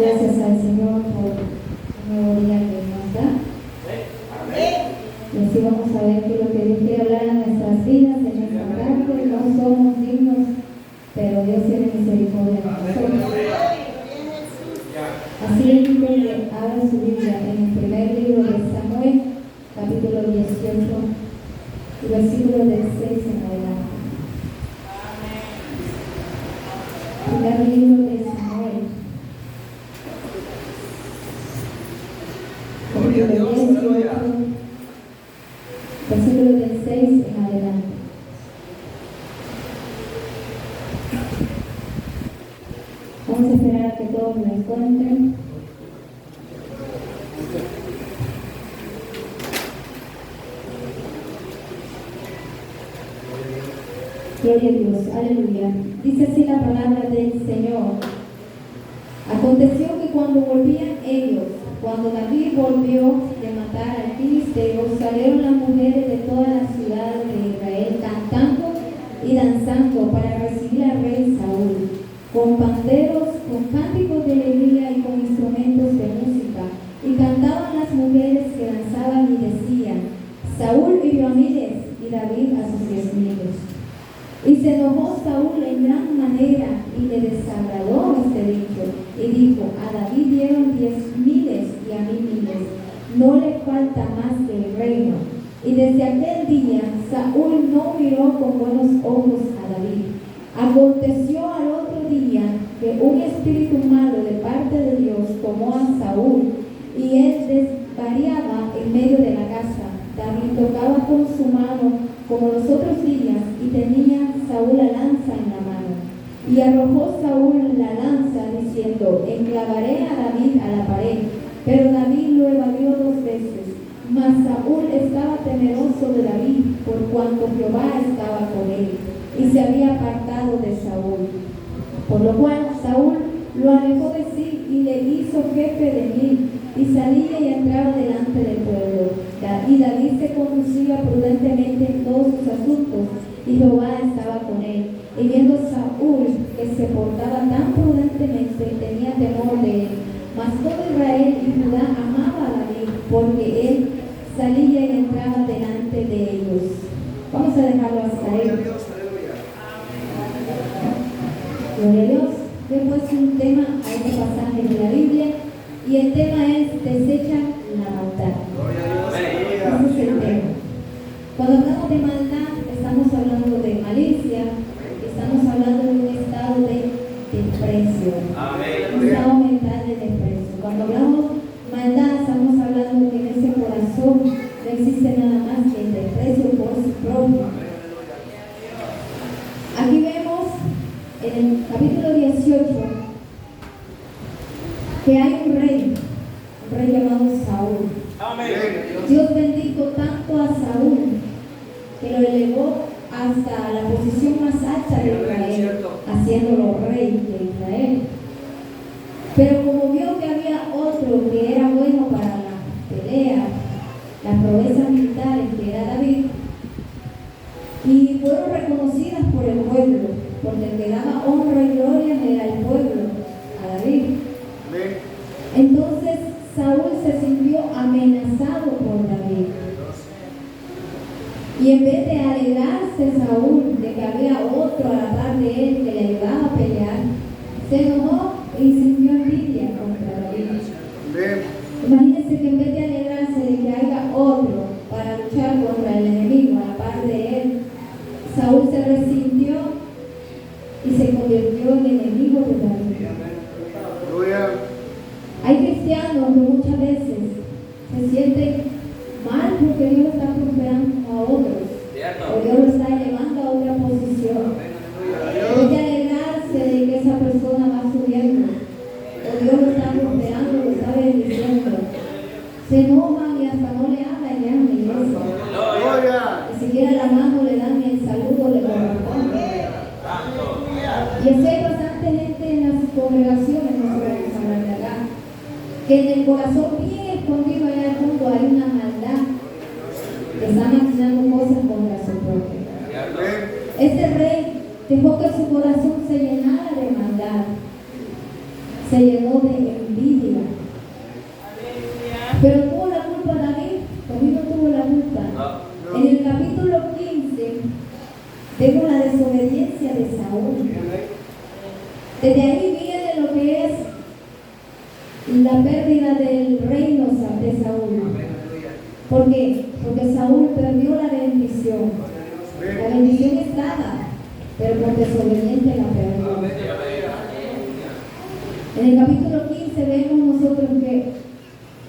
gracias al Señor por un nuevo día que nos da. Y así vamos a ver que lo que Dios quiere hablar en nuestras vidas, en nuestra parte, no somos dignos, pero Dios tiene misericordia de nosotros. Así invito que abra su Biblia en el primer libro de Samuel, capítulo 18, y versículos del 6 en adelante. Primer libro de Samuel, capítulo 18, versículos del 6 en adelante. Vamos a esperar a que todos lo encuentren. Gloria a Dios, aleluya. Dice así la palabra del Señor. Aconteció que cuando volvían ellos, cuando David volvió de matar al filisteo, salieron las mujeres de todas las ciudades de Israel cantando y danzando para recibir al rey Saúl, con panderos, con cánticos de alegría y con instrumentos de música. Y cantaban las mujeres que danzaban y decían: Saúl hirió a miles y David a sus 10,000. Y se enojó Saúl en gran manera y le desagradó este dicho. Y dijo: a David dieron 10,000 y a mí 1,000. No le falta más que el reino. Y desde aquel día Saúl no miró con buenos ojos a David. Aconteció al otro día que un espíritu malo de parte de Dios tomó a Saúl, y él desvariaba en medio de la casa. David tocaba con su mano como los otros días, y tenía Saúl la lanza en la mano. Y arrojó Saúl la lanza, diciendo: enclavaré a David a la pared. Pero David lo evadió 2 veces. Mas Saúl estaba temeroso de David, por cuanto Jehová estaba con él, y se había apartado de Saúl. Por lo cual Saúl lo alejó de sí y le hizo jefe de 1,000, y salía y entraba delante del pueblo. Y David se conducía prudentemente en todos sus asuntos, y Jehová estaba con él. Y viendo Saúl que se portaba tan prudentemente, tenía temor de él. Mas todo Israel y Judá amaba a David, porque él salía y entraba delante de ellos. Vamos a dejarlo hasta ahí. Gloria a Dios. Yo he puesto un tema a este pasaje de la Biblia, y el tema es: desecha la maldad. Ese es el tema. Cuando hablamos de maldad, estamos hablando de malicia, estamos hablando de un estado de desprecio, un estado mental de desprecio. Cuando hablamos maldad, estamos hablando que en ese corazón no existe nada más que el desprecio por su propio. Aquí vemos en el capítulo 18 que hay un rey llamado Saúl. Dios bendijo tanto a Saúl que lo elevó hasta la posición más alta de Israel, haciéndolo rey de Israel. Pero como vio que había otro que era bueno para la pelea, las proezas militares, que era David, y fueron reconocidas por el pueblo, porque el que daba honra y gloria era el pueblo a David. Entonces Saúl se sintió amenazado por David. Y en vez de alegrarse Saúl de que había otro a la par de él que le ayudaba a pelear, se enojó y sintió envidia contra David. Imagínense que en vez de alegrarse de que haya otro para luchar contra el enemigo a la par de él, Saúl se resintió y se convirtió en enemigo de David. Hay cristianos que muchas veces se sienten mal porque Dios está prosperando a otros, o Dios lo está elevando a otra posición. En vez de alegrarse de que esa persona va subiendo, o Dios lo está prosperando, lo está bendiciendo, se enojan y hasta no le hablan ya en la iglesia. Ni siquiera la mano le dan ni el saludo le corresponde. Y así hay bastante gente en las congregaciones, no se vamos a hablar de acá, que en el corazón bien escondido allá al fondo hay una maldad, que está maquinando cosas contra su propio. Este rey dejó que su corazón se llenara de maldad. se llenó de envidia. Pero tuvo la culpa David, David no tuvo la culpa. En el capítulo 15 vemos la desobediencia de Saúl. Desde ahí viene lo que es la pérdida del reino de Saúl. ¿Por qué? Porque Saúl perdió la bendición. La bendición estaba, pero por desobediente la perdió. En el capítulo 15 vemos nosotros que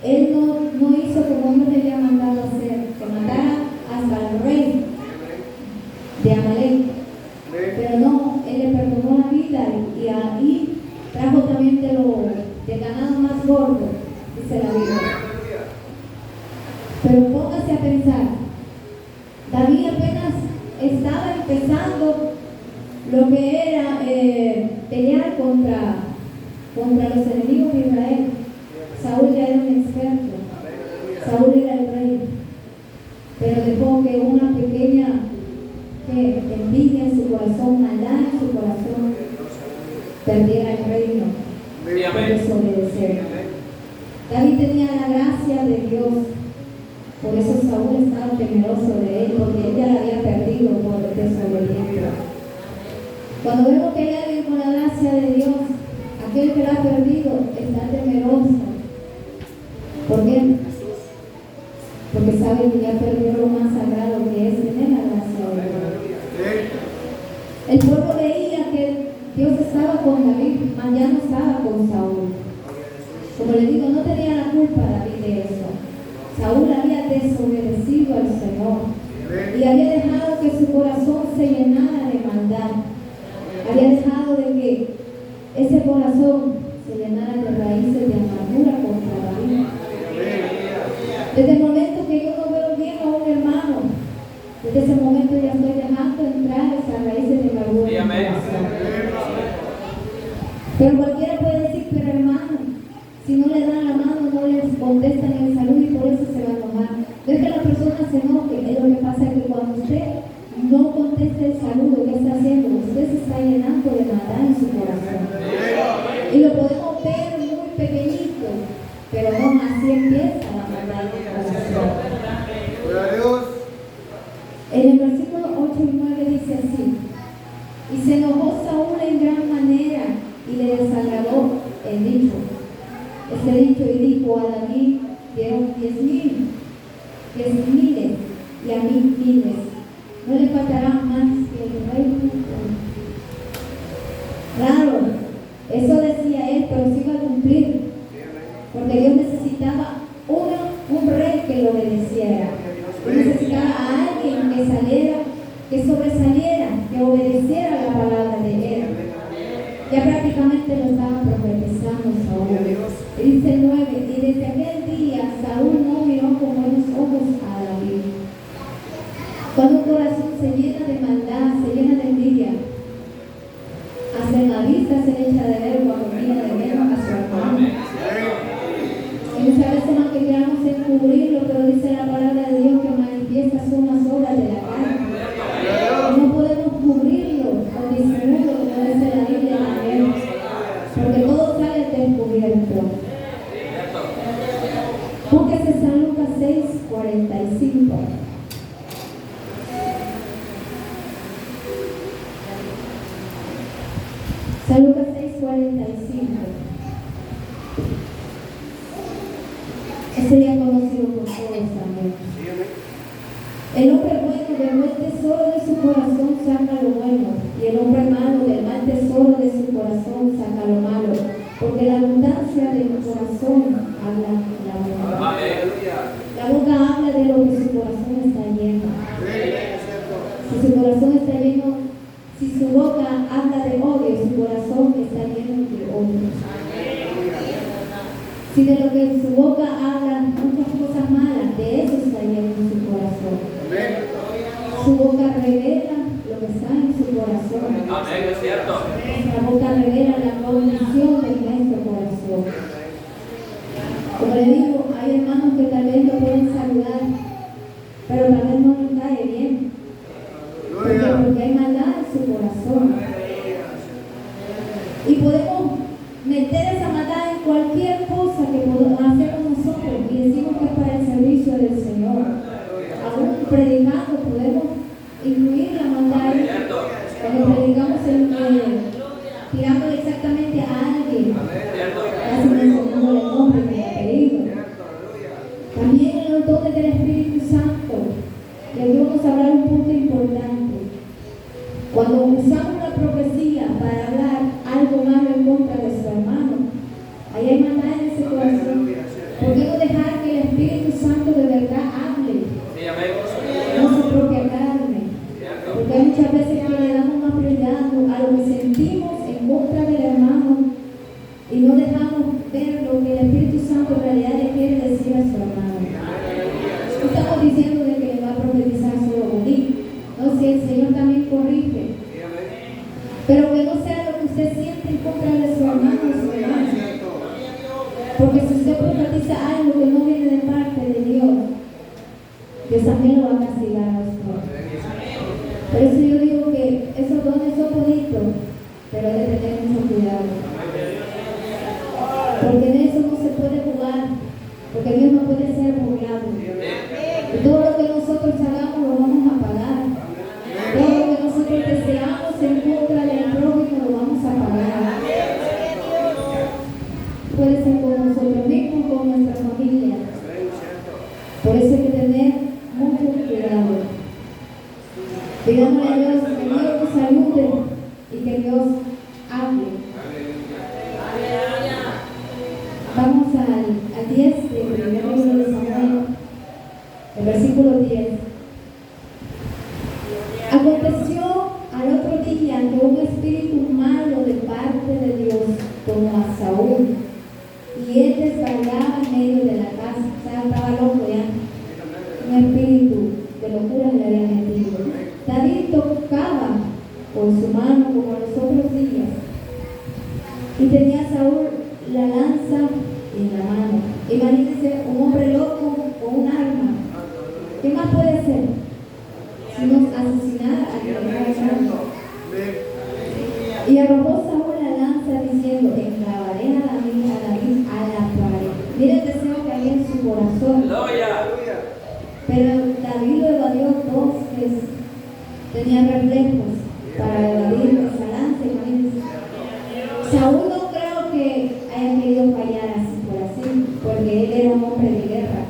él no hizo como Dios le había mandado hacer, que matara hasta el rey de Amalek. Pero no, él le perdonó la vida y ahí trajo también de ganado más gordo, dice la Biblia. Pero póngase a pensar, David apenas estaba empezando lo que era pelear contra los enemigos de Israel. Saúl ya era un experto, Saúl era el rey, pero dejó que una pequeña envidia en su corazón, maldad en su corazón, perdiera el reino por desobedecer. David tenía la gracia de Dios, por eso Saúl estaba temeroso de él, porque él ya la había perdido por desobediencia. Cuando vemos que hay alguien con la gracia de Dios, aquel que la ha perdido está temeroso. ¿Por qué? Porque sabe que ya perdió lo más sagrado, que es tener la gracia de Dios. El pueblo veía que Dios estaba con David, mas ya no estaba con Saúl. Como le digo, no tenía la culpa David de eso. Saúl había desobedecido al Señor y había dejado que su corazón se llenara de maldad. Había dejado de que ese corazón se llenara de raíces de amargura contra David. Desde el momento que yo no veo bien a un hermano, desde ese momento ya estoy dejando entrar esas raíces de amargura en mi corazón. Pero cualquiera puede decir, pero hermano, si no le dan la mano, no les contestan el saludo y por eso se va a enojar. No es que la persona se enoje, es lo que pasa es que cuando usted no contesta el saludo, ¿qué está haciendo? Usted se está llenando de maldad en su corazón. Y lo podemos ver muy pequeñito, pero no, así empieza la maldad en el corazón. En el versículo 8 y 9 dice así: y se enojó Saúl en gran manera y le desagradó el dicho. Este dicho y dijo a David: dieron 10,000 y a mí 1,000. No le faltará más que el rey. Claro, eso decía él, pero se iba a cumplir, porque Dios necesitaba un rey que lo obedeciera. Necesitaba a alguien que saliera, que sobresaliera, que obedeciera la palabra de él. Ya prácticamente lo estaba profetizando Saúl. Dice el 9: y desde aquel día Saúl no miró con buenos ojos a David. Cuando un corazón se llena de maldad, se llena de envidia, hasta en la vista se le echa de ver cuando mira de menos a su hermano. Y muchas veces aunque queramos encubrirlo, pero dice la palabra de Dios que manifiesta son las obras de la carne. No podemos cubrirlo con disimulo, como dice la Biblia también, porque todo sale descubierto. Búsquese San Lucas 6:45. San Lucas 6:45. Ese día conocido por todos también. El hombre bueno del buen tesoro de su corazón saca lo bueno, y el hombre malo del mal tesoro de su corazón saca lo malo, porque la abundancia del corazón habla la boca. La boca habla de lo que su corazón está lleno. Si su corazón está lleno, si su boca habla de odio, su corazón está lleno de odio. Si de lo que su boca habla muchas cosas malas, de eso está lleno su corazón. Su boca revela lo que está en su corazón. Amén, es cierto. Nuestra boca revela la condición de nuestro corazón. Como le digo, hay hermanos que tal vez lo pueden saludar, pero tal vez no les cae bien. ¿Por qué? Porque hay maldad en su corazón. Y podemos meter esa maldad en cualquier cosa que hacemos nosotros y decimos que es para el servicio del Señor. Aún predicando podemos incluir la maldad cuando predicamos tirándole exactamente a alguien, casi mencionándole el nombre que ha pedido. También en los dones del Espíritu Santo, y aquí vamos a hablar un punto importante. Cuando usamos la profecía para hablar algo malo en contra de su hermano, ahí hay maldad en ese corazón. ¿Por qué no dejar que el Espíritu Santo de verdad hable? No su propia carne. Porque hay muchas veces que le damos más prioridad a lo que sentimos en contra del hermano y no dejamos ver lo que el Espíritu Santo en realidad le quiere decir a su hermano. No estamos diciendo de que le va a profetizar solo bonito. No, si el Señor también corrige. Pero que no sea lo que usted siente en contra de su hermano o su hermana. Porque si usted profetiza algo que no viene de parte de Dios, Dios también lo va a castigar a usted. Por eso yo digo que esos dones son bonitos, pero hay que tener mucho cuidado. Porque en eso no se puede jugar, porque Dios no puede ser burlado. Y todo lo que nosotros hagamos lo vamos a pagar. Todo lo que nosotros deseamos en contra del prójimo lo vamos a pagar. Puede ser con nosotros mismos, con nuestra familia. Por eso hay que tener mucho cuidado. Digámosle a Dios que Dios nos ayude y que Dios hable. Vamos al 10 del primer libro de Samuel, el versículo 10. Aconteció al otro día que un espíritu malo de parte de Dios tomó a Saúl y él desvariaba en medio de la casa. O sea, estaba loco ya. Un espíritu de locura le había metido. David tocaba con su mano como los otros días y tenía Saúl la lanza en la mano. Imagínense un hombre loco con un arma. ¿Qué más puede ser? Sino asesinar a quien le arma. Y arrojó Saúl la lanza diciendo: enclavaré a David a la pared. Mira el deseo que había en su corazón. Pero David lo evadió 2 veces. Tenía reflejos para evadir esa lanza. Imagínense. Saúl no creo que haya querido fallar así por así, porque él era un hombre de guerra.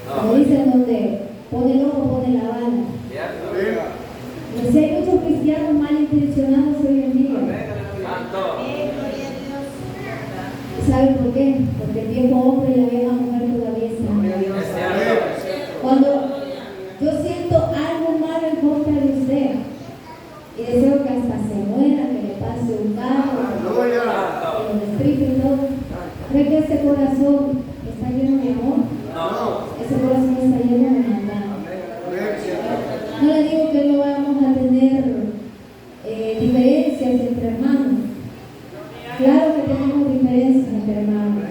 Como dicen, donde pone el ojo, pone la bala. Pues hay muchos cristianos malintencionados hoy en día. ¿Saben por qué? Porque el viejo hombre y la vieja mujer todavía están nerviosos. Cuando yo siento algo malo en contra de usted y deseo que hasta se muera, que le pase un carro, que lo destripe y todo, ¿cree que ese corazón está lleno de amor? Ese corazón está lleno de maldad. No le digo que no vamos a tener diferencias entre hermanos. Claro que tenemos diferencias entre hermanos,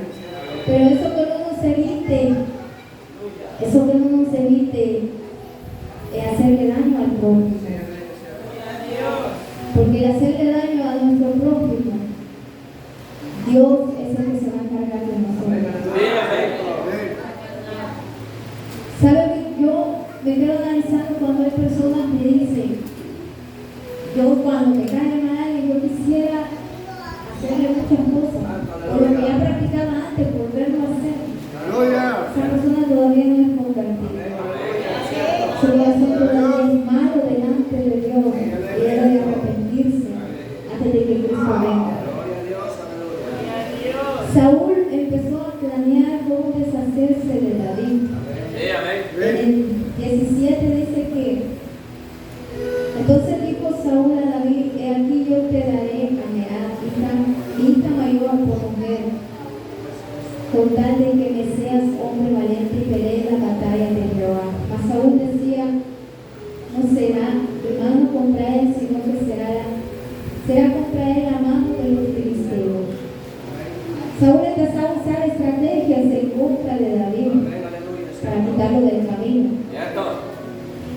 pero eso que no nos evite hacerle daño al prójimo. Porque el hacerle daño a nuestro prójimo, Dios es el que se va a encargar de nosotros. ¿Sabe? Yo me quedo analizando cuando hay personas que dicen: yo cuando me cae mal a alguien, yo quisiera hacerle muchas cosas, o lo que ya practicaba antes, volverlo a hacer. Esa persona todavía no es convertida. Su corazón todavía es malo delante de Dios y debe arrepentirse antes de que Cristo venga. Saúl empezó a planear cómo deshacerse de David. En el 17 dice que entonces dijo Saúl a David: he aquí yo te daré a Merab, hija mayor, por mujer, con tal de que me seas hombre valiente y pelee la batalla de Jehová. Mas Saúl decía: no será mi mano contra él, sino que será contra él la mano de los filisteos. Saúl empezó a usar estrategias en contra de David para quitarlo del camino.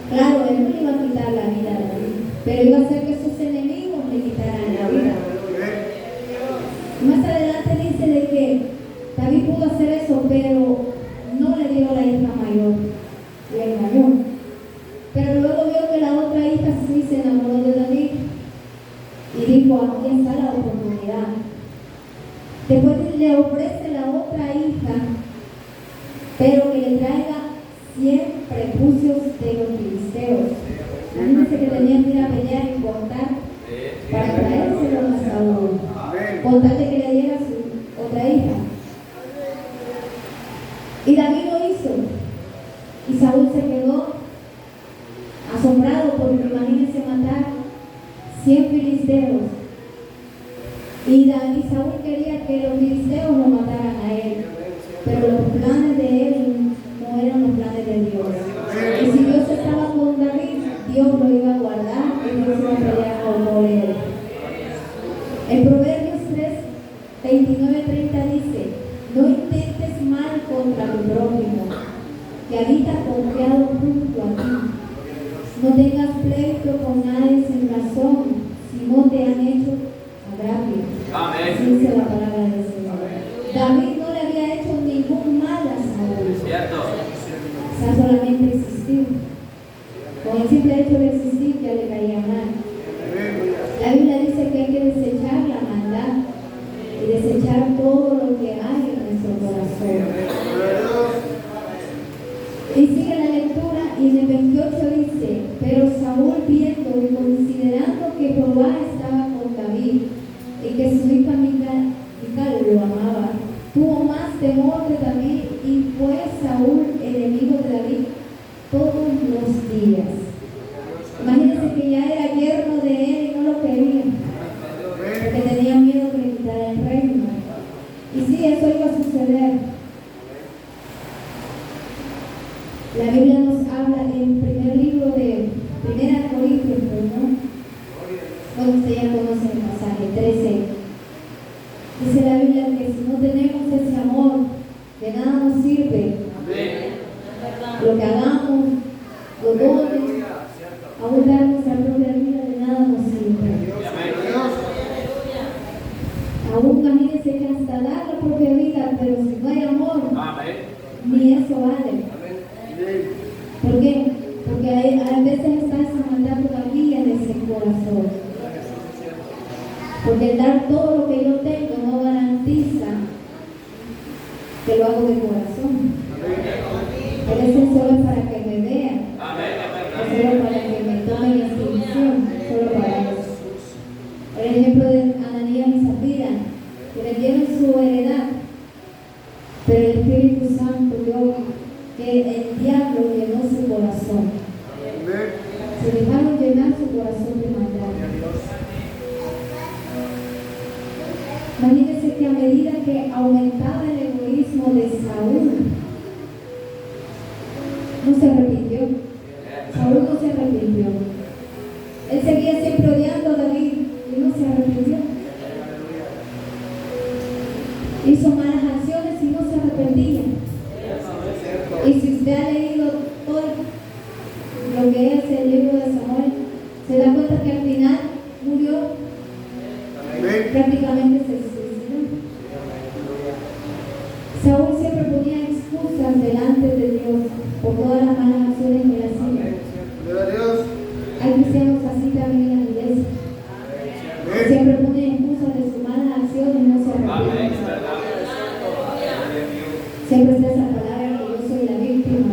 Claro, él no iba a quitar la vida a David, pero iba a hacer que sus enemigos le quitaran la vida. Más adelante dice de que David pudo hacer eso, pero no le dio la hija mayor, le engañó. Pero luego vio que la otra hija sí se enamoró de David y dijo, aquí está la oportunidad. Después le ofrece la otra hija, pero que le traiga 100 prepucios de los filisteos. Imagínense que tenían que ir a pelear y cortar para traérselo a Saúl, con tal de que le diera su otra hija. Y David lo hizo. Y Saúl se quedó asombrado porque imagínense matar 100 filisteos. Y Saúl quería que los filisteos lo mataran a él. Pero los planes de él no eran los planes de Dios. Y si Dios estaba con David, Dios lo iba a guardar y Dios iba a pelear por él. En Proverbios 3, 29-30 dice: no intentes mal contra tu prójimo, que habita confiado junto a ti. No tengas pleito con nadie sin razón, si no te han hecho agravio. Amén. Dice la palabra del Señor. David no le había hecho ningún mal a Saúl. Cierto. O sea, solamente existir. Con el simple hecho de existir ya le caía mal. La Biblia dice que hay que desechar la maldad y desechar todo lo que hay en nuestro corazón. Y sigue la lectura y en el 28 dice: pero Saúl, viendo y considerando que Jehová estaba con David y que su hija Mical lo amaba, tuvo más temor de David y fue Saúl enemigo de David todos los días. Imagínense que ya era yerno de él y no lo quería, porque tenía miedo que le quitara el reino. Y sí, eso iba a suceder. La Biblia nos habla en el primer libro de 1 Corintios, ¿no? Bueno, ustedes ya conocen el pasaje 13. Dice la Biblia que si no tenemos ese amor, de nada nos sirve. Lo que hagamos, los dones, abundar nuestra propia vida, de nada nos sirve. Aún imagínense que hasta dar la propia vida, pero si no hay amor, ni eso vale. ¿Por qué? Porque a veces está esa maldad todavía en ese corazón. Porque el dar todo lo que yo tengo no garantiza que lo hago de corazón. A veces solo es para que me vean, o solo para que me tomen la asignación, solo para eso. Por ejemplo de Ananías y Zafira, que le dieron su heredad, pero el Espíritu Santo dio que el diablo llenó su corazón. Se dejaron llenar su corazón de maldad. Imagínense que a medida que aumentaba el egoísmo de Saúl, no se arrepintió. Saúl no se arrepintió. Él seguía siempre odiando a David y no se arrepintió. Hizo malas acciones y no se arrepentía. Y si usted ha leído todo lo que es el libro de Samuel, se da cuenta que al final murió, prácticamente se suicidó. Saúl siempre ponía excusas delante de Dios por todas las malas acciones que él hacía. Hay cristianos así también en la iglesia. Siempre ponen excusas de sus malas acciones y no se arrepienten. Siempre está esa palabra que yo soy la víctima.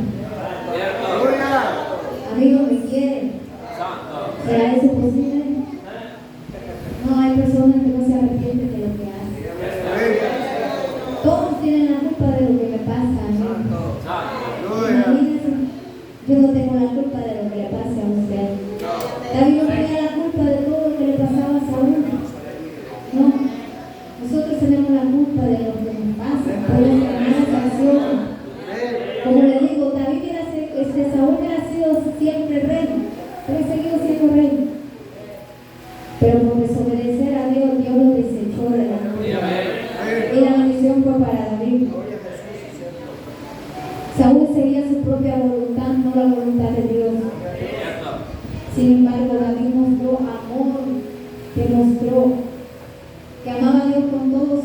Amigos, ¿me quieren? ¿Será eso posible? No, hay personas que no se arrepienten de lo que hacen. Todos tienen la culpa de lo que me pasa a mí. Imagínense, yo no tengo la culpa de lo que le pase a usted. David no tenía la culpa de todo lo que le pasaba a Saúl. No, nosotros tenemos la culpa de lo que nos pasa, por nuestras malas acciones. Como le digo, David Saúl hubiera sido siempre rey, hubiera seguido siendo rey. Pero por desobedecer a Dios, Dios lo desechó de la vida. Y la maldición fue para David. Saúl seguía su propia voluntad, no la voluntad de Dios. Sin embargo, David mostró amor, demostró que amaba a Dios con todo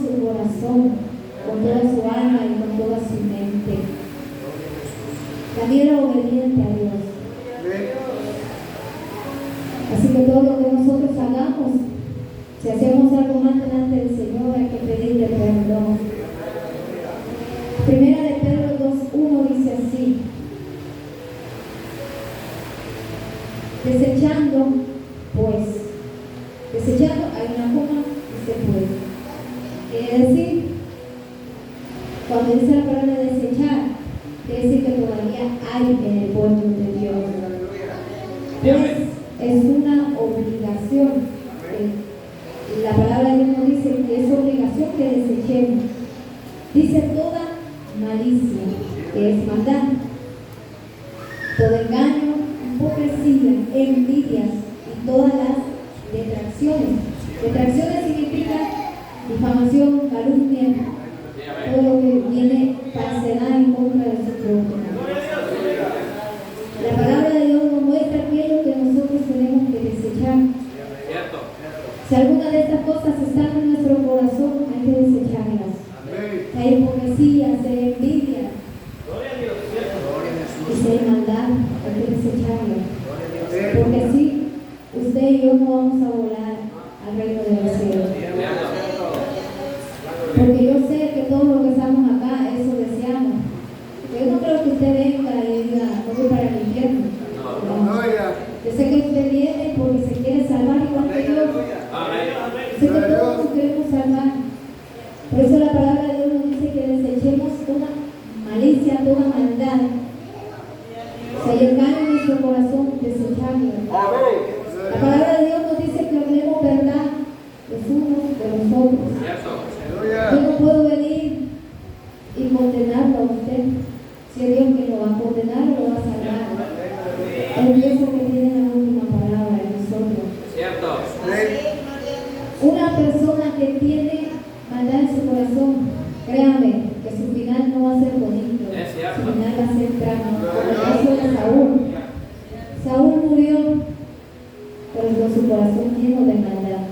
quiere decir, cuando dice la palabra desechar, quiere decir que todavía hay en el pueblo de Dios. Pues es una obligación. La palabra de Dios nos dice que es obligación que desechemos. Dice toda malicia, que es maldad, todo engaño, hipocresía, envidias y todas las detracciones. Detracciones significa difamación, calumnia, todo lo que viene falsedad en contra de su prójimo. La palabra de Dios nos muestra aquello que nosotros tenemos que desechar. Si alguna de estas cosas están en nuestro corazón, hay que desecharlas. Si hay hipocresía, si hay envidia, y si hay maldad, hay que desecharlas. Porque así usted y yo no vamos a volar al reino de los cielos. Porque yo sé que todos los que estamos acá, eso deseamos. Yo no creo que usted venga y diga, no voy para el infierno. No. Yo sé que usted viene porque se quiere salvar igual que yo. Sé que todos nos queremos salvar. Por eso la palabra de Dios nos dice que desechemos toda malicia, toda maldad. Si hay engaño en nuestro corazón, desecharlo. La palabra de Dios nos dice que hablemos verdad los unos de los otros. Yo no puedo venir y condenarlo a usted. Si es Dios que lo va a condenar, lo va a salvar. Es Dios que tiene la última palabra en nosotros. Una persona que tiene maldad en su corazón, créame que su final no va a ser bonito. Su final va a ser trágico. Como el caso de Saúl. Saúl murió, pero con su corazón lleno de maldad.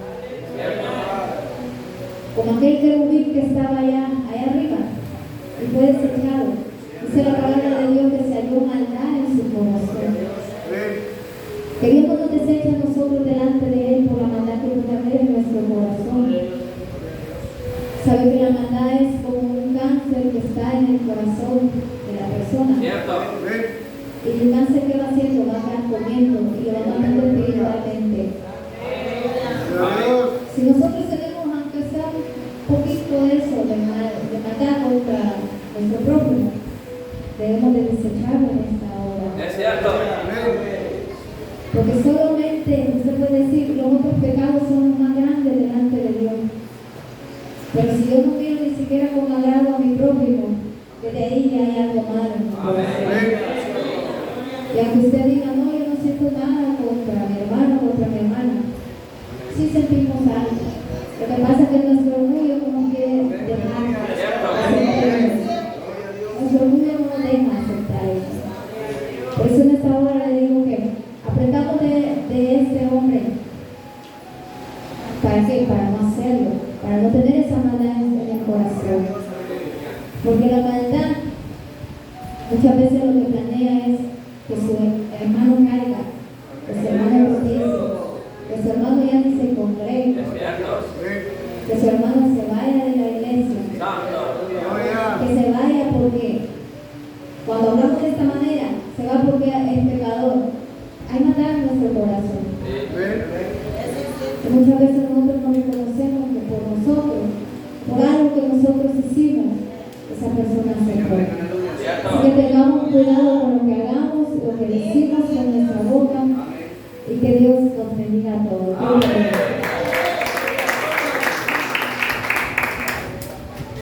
Como aquel querubín que estaba allá arriba y fue desechado. Dice la palabra de Dios que se halló maldad en su corazón. Que Dios no nos desecha a nosotros delante de Él por la maldad que puede haber en nuestro corazón. Sabe que la maldad es como un cáncer que está en el corazón de la persona. Y el cáncer que va haciendo va a comiendo y lo va matando espiritualmente. Si nosotros tenemos aunque sea un poquito de eso, de maldad contra nuestro prójimo, debemos de desecharlo en esta hora. Es cierto. Porque solamente usted puede decir los otros pecados son los más grandes delante de Dios. Pero si yo no miro ni siquiera con agrado a mi prójimo, que de ahí ya hay algo malo en mi corazón. Y aunque usted diga, no, yo no siento nada contra mi hermano, contra mi hermana, sí sentimos algo. Lo que pasa es que nuestro orgullo como que deja aceptar. Nuestro orgullo no nos deja aceptar eso. Por eso en esta hora le digo que aprendamos de este hombre. ¿Para qué? Para no hacerlo, para no tener esa maldad en el corazón. Porque la maldad muchas veces lo que planea es que su hermano caiga, que su hermano tropiece, que su hermano ya ni se congregue, que su hermano se vaya de la iglesia, que se vaya porque cuando hablamos de esta manera, se va porque es pecador. Hay maldad en nuestro corazón. Y muchas veces nosotros no reconocemos que por nosotros, por algo que nosotros hicimos, esa persona se fue. Así que tengamos cuidado con lo que hagamos, lo que decimos con nuestra boca y que Dios nos bendiga a todos.